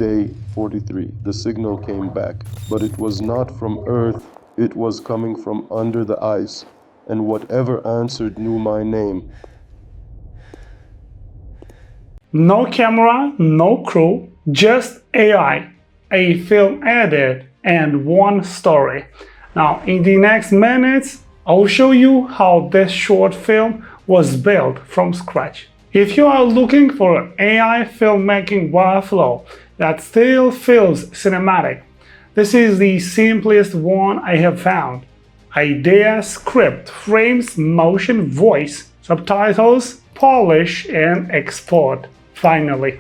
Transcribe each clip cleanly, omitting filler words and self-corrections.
Day 43. The signal came back, but it was not from Earth, it was coming from under the ice, and whatever answered knew my name. No camera, no crew, just AI, a film edit, and one story. Now, in the next minutes, I'll show you how this short film was built from scratch. If you are looking for an AI filmmaking workflow that still feels cinematic, this is the simplest one I have found. Idea, script, frames, motion, voice, subtitles, polish, and export. Finally.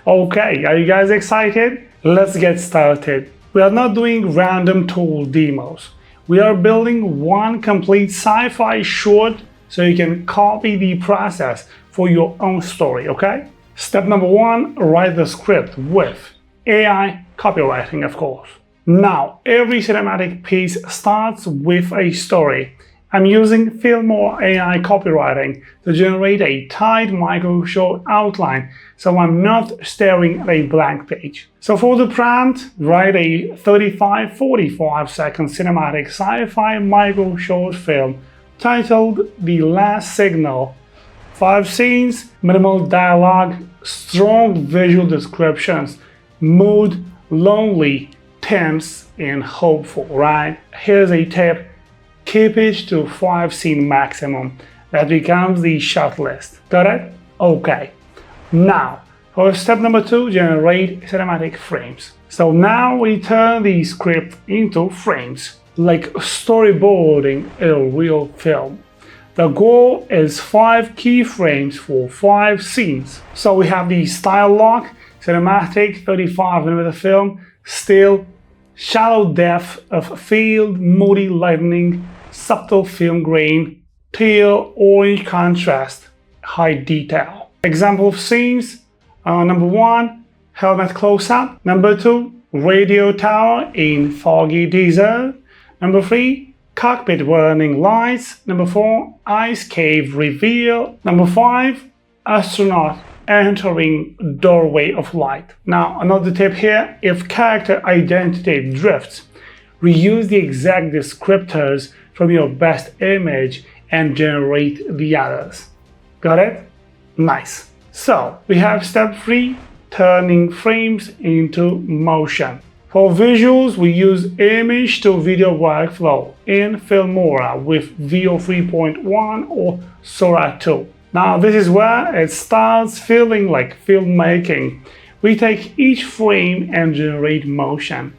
Okay, are you guys excited? Let's get started. We are not doing random tool demos. We are building one complete sci-fi short so you can copy the process for your own story, okay? Step number 1, write the script with AI copywriting, of course. Now, every cinematic piece starts with a story. I'm using Fillmore AI copywriting to generate a tight micro-short outline so I'm not staring at a blank page. So for the prompt, write a 35-45 second cinematic sci-fi micro-short film titled The Last Signal. 5 scenes, minimal dialogue, strong visual descriptions, mood, lonely, tense, and hopeful, right? Here's a tip. Keep it to 5 scene maximum. That becomes the shot list. Got it? Okay. Now, for step number 2, generate cinematic frames. So now we turn the script into frames, like storyboarding a real film. The goal is 5 keyframes for 5 scenes. So we have the style lock, cinematic 35mm film, still, shallow depth of field, moody lighting, subtle film grain, teal, orange contrast, high detail. Example of scenes, number 1, helmet close-up. Number 2, radio tower in foggy desert. Number 3, cockpit warning lights. Number 4, ice cave reveal. Number 5, astronaut entering doorway of light. Now, another tip here, if character identity drifts, reuse the exact descriptors from your best image and generate the others. Got it? Nice. So, we have step 3, turning frames into motion. For visuals, we use image to video workflow in Filmora with VO 3.1 or Sora 2. Now, this is where it starts feeling like filmmaking. We take each frame and generate motion,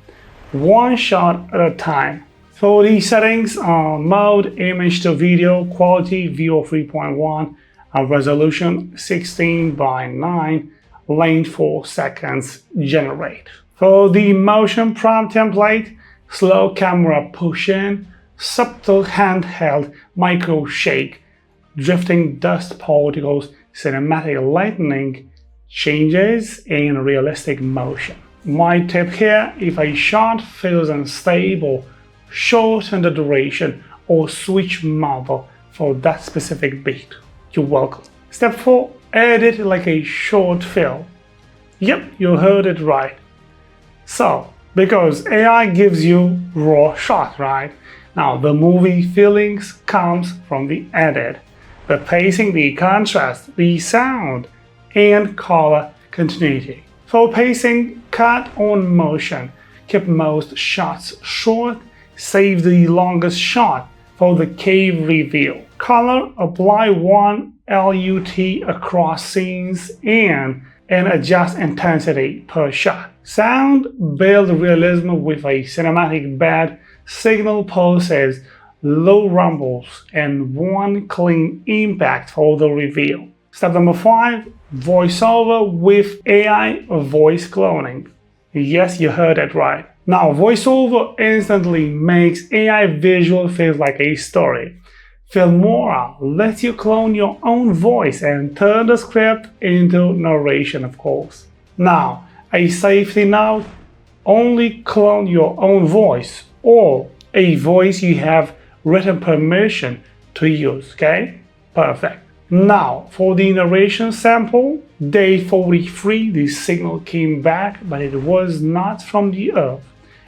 one shot at a time. For the settings, mode, image to video, quality, VO 3.1, resolution 16:9, length 4 seconds, generate. For the motion prompt template, slow camera push in, subtle handheld micro shake, drifting dust particles, cinematic lightning, changes in realistic motion. My tip here, if a shot feels unstable, shorten the duration or switch model for that specific beat. You're welcome. Step 4, edit like a short film. Yep, you heard it right. So, because AI gives you raw shot, right? Now, the movie feelings comes from the edit. The pacing, the contrast, the sound, and color continuity. For pacing, cut on motion. Keep most shots short. Save the longest shot for the cave reveal. Color, apply 1 LUT across scenes and adjust intensity per shot. Sound, build realism with a cinematic bed, signal pulses, low rumbles, and one clean impact for the reveal. Step number 5, voiceover with AI voice cloning. Yes, you heard it right. Now, voiceover instantly makes AI visual feel like a story. Filmora lets you clone your own voice and turn the script into narration, of course. Now, a safety note, only clone your own voice or a voice you have written permission to use, okay? Perfect. Now, for the narration sample, day 43, the signal came back, but it was not from the Earth.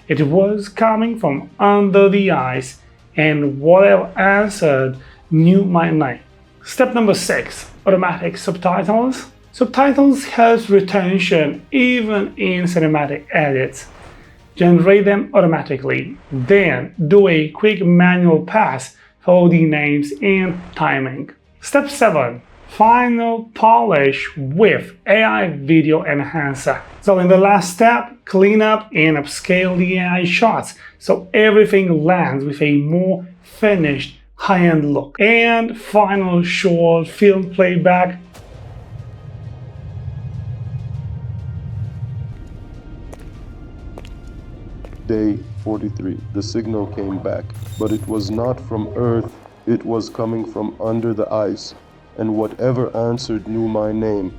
It was coming from under the ice, and whatever answered knew my name. Step number 6, automatic subtitles. Subtitles helps retention even in cinematic edits. Generate them automatically, then do a quick manual pass for the names and timing. Step 7, final polish with AI video enhancer. So in the last step, clean up and upscale the AI shots so everything lands with a more finished high-end look. And final short film playback. Day 43. The signal came back, but it was not from Earth. It was coming from under the ice, and whatever answered knew my name.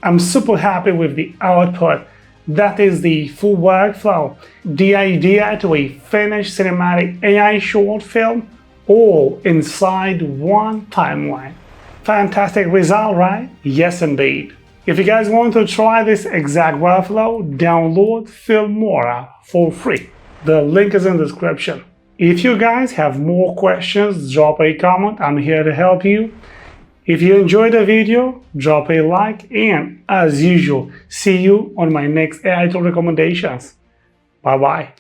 I'm super happy with the output. That is the full workflow. The idea to a finished cinematic AI short film, all inside one timeline. Fantastic result, right? Yes, indeed. If you guys want to try this exact workflow, download Filmora for free. The link is in the description. If you guys have more questions, drop a comment. I'm here to help you. If you enjoyed the video, drop a like, and as usual, see you on my next AI tool recommendations. Bye bye.